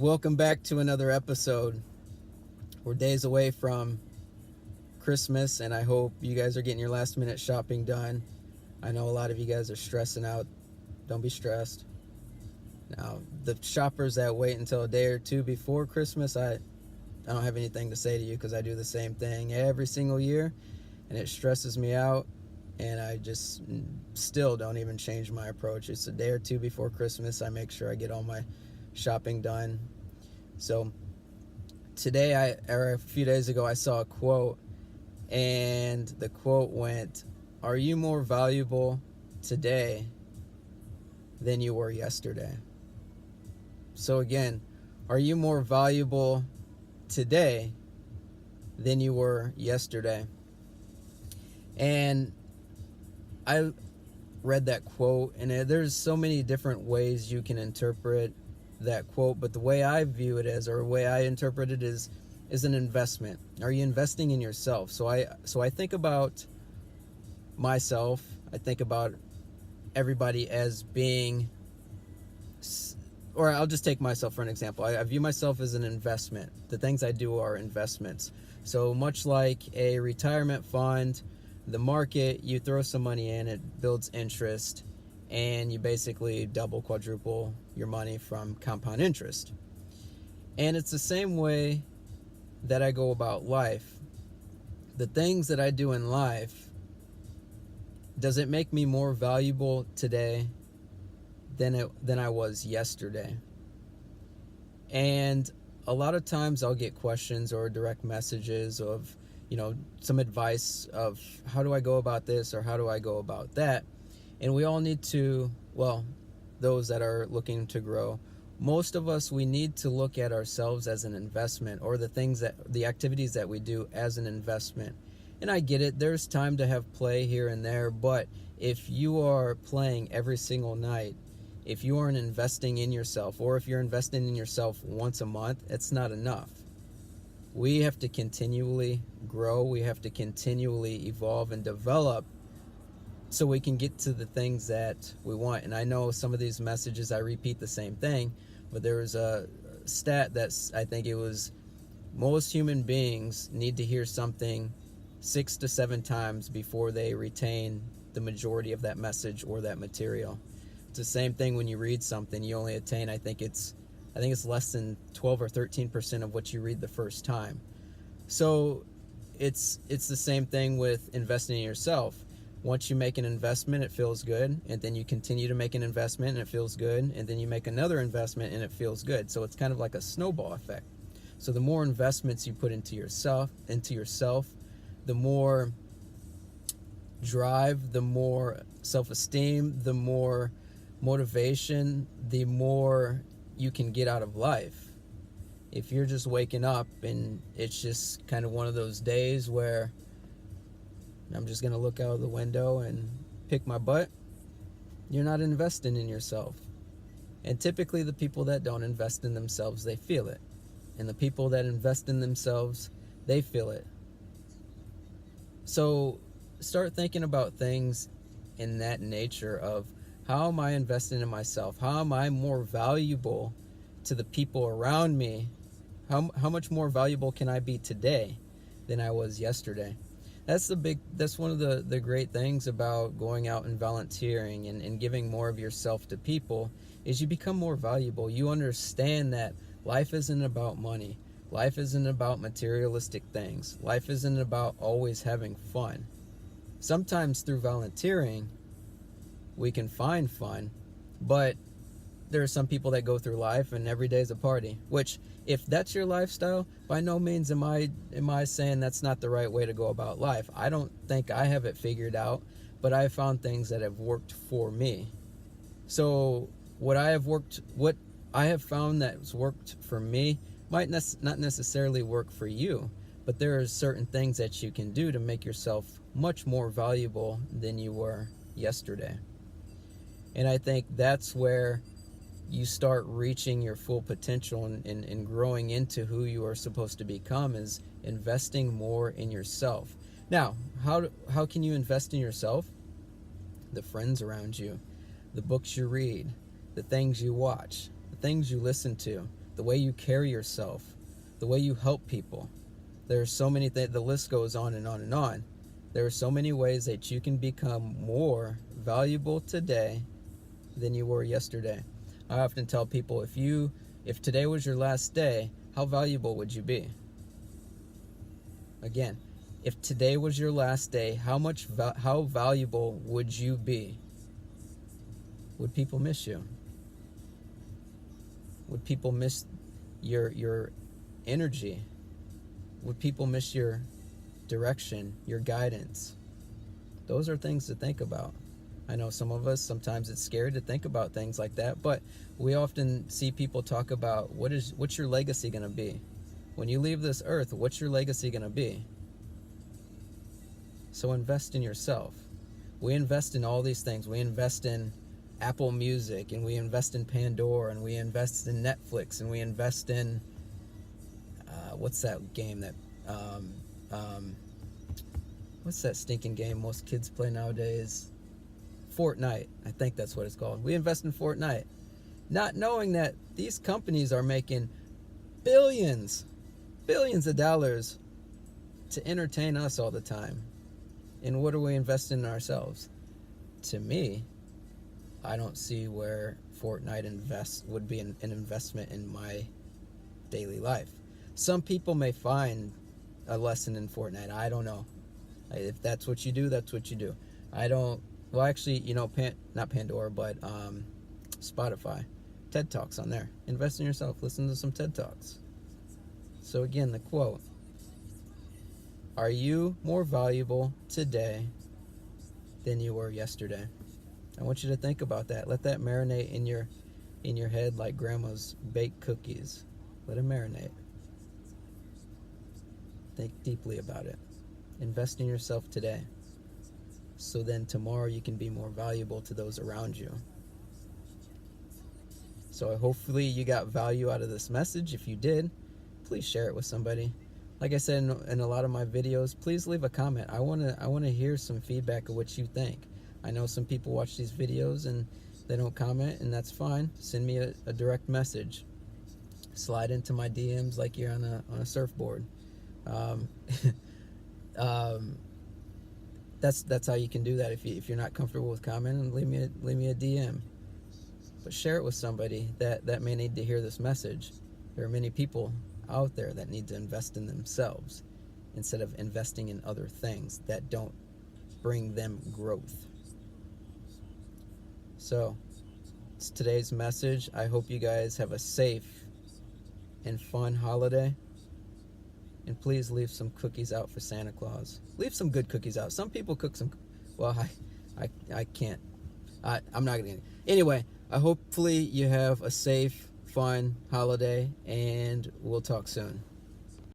Welcome back to another episode. We're days away from Christmas, and I hope you guys are getting your last minute shopping done. I know a lot of you guys are stressing out. Don't be stressed. Now, the shoppers that wait until a day or two before Christmas, I don't have anything to say to you because I do the same thing every single year, and it stresses me out, and I just still don't even change my approach. It's a day or two before Christmas. I make sure I get all my shopping done. So today, or a few days ago, I saw a quote, and the quote went, "Are you more valuable today than you were yesterday?" So again, are you more valuable today than you were yesterday? And I read that quote, and there's so many different ways you can interpret that quote, but the way I view it as, or the way I interpret it is an investment. Are you investing in yourself? So I think about myself. I think about everybody as being, or I'll just take myself for an example. I view myself as an investment. The things I do are investments. So much like a retirement fund, the market, you throw some money in, it builds interest, and you basically double, quadruple your money from compound interest. And it's the same way that I go about life. The things that I do in life, does it make me more valuable today than I was yesterday? And a lot of times I'll get questions or direct messages of, some advice of how do I go about this or how do I go about that. And we all need to, those that are looking to grow, most of us, we need to look at ourselves as an investment, or the activities that we do as an investment. And I get it, there's time to have play here and there, but if you are playing every single night, if you aren't investing in yourself, or if you're investing in yourself once a month, it's not enough. We have to continually grow, we have to continually evolve and develop so we can get to the things that we want. And I know some of these messages, I repeat the same thing, but there was a stat that's, I think it was, most human beings need to hear something 6 to 7 times before they retain the majority of that message or that material. It's the same thing when you read something, you only attain, I think it's less than 12 or 13% of what you read the first time. So it's the same thing with investing in yourself. Once you make an investment, it feels good, and then you continue to make an investment and it feels good, and then you make another investment and it feels good. So it's kind of like a snowball effect. So the more investments you put into yourself, the more drive, the more self-esteem, the more motivation, the more you can get out of life. If you're just waking up and it's just kind of one of those days where I'm just going to look out of the window and pick my butt, you're not investing in yourself. And typically the people that don't invest in themselves, they feel it. And the people that invest in themselves, they feel it. So start thinking about things in that nature of, how am I investing in myself? How am I more valuable to the people around me? How much more valuable can I be today than I was yesterday? That's one of the great things about going out and volunteering and giving more of yourself to people, is you become more valuable. You understand that life isn't about money. Life isn't about materialistic things. Life isn't about always having fun. Sometimes through volunteering, we can find fun, but there are some people that go through life and every day is a party, which, if that's your lifestyle, by no means am I saying that's not the right way to go about life. I don't think I have it figured out, but I have found things that have worked for me. So what I have found that's worked for me might not necessarily work for you, but there are certain things that you can do to make yourself much more valuable than you were yesterday. And I think that's where you start reaching your full potential and growing into who you are supposed to become, is investing more in yourself. Now, how can you invest in yourself? The friends around you, the books you read, the things you watch, the things you listen to, the way you carry yourself, the way you help people. There are so many things, the list goes on and on and on. There are so many ways that you can become more valuable today than you were yesterday. I often tell people, if today was your last day, how valuable would you be? Again, if today was your last day, how valuable would you be? Would people miss you? Would people miss your energy? Would people miss your direction, your guidance? Those are things to think about. I know some of us, sometimes it's scary to think about things like that, but we often see people talk about what's your legacy going to be? When you leave this earth, what's your legacy going to be? So invest in yourself. We invest in all these things. We invest in Apple Music, and we invest in Pandora, and we invest in Netflix, and we invest in what's that game that what's that stinking game most kids play nowadays? Fortnite. I think that's what it's called. We invest in Fortnite, not knowing that these companies are making billions of dollars to entertain us all the time. And what are we investing in ourselves? To me, I don't see where Fortnite would be an investment in my daily life. Some people may find a lesson in Fortnite. I don't know. If that's what you do, that's what you do. I don't. Well, actually, not Pandora, but Spotify. TED Talks on there. Invest in yourself. Listen to some TED Talks. So again, the quote: are you more valuable today than you were yesterday? I want you to think about that. Let that marinate in your head like grandma's baked cookies. Let it marinate. Think deeply about it. Invest in yourself today, so then tomorrow you can be more valuable to those around you. So hopefully you got value out of this message. If you did, please share it with somebody. Like I said in a lot of my videos, please leave a comment. I want to hear some feedback of what you think. I know some people watch these videos and they don't comment, and that's fine. Send me a direct message. Slide into my DMs like you're on a surfboard. That's how you can do that. If you're not comfortable with commenting, leave me a DM. But share it with somebody that may need to hear this message. There are many people out there that need to invest in themselves instead of investing in other things that don't bring them growth. So, it's today's message. I hope you guys have a safe and fun holiday. And please leave some cookies out for Santa Claus. Leave some good cookies out. Some people cook some... Well, I can't. I'm not going to... Anyway, hopefully you have a safe, fun holiday, and we'll talk soon.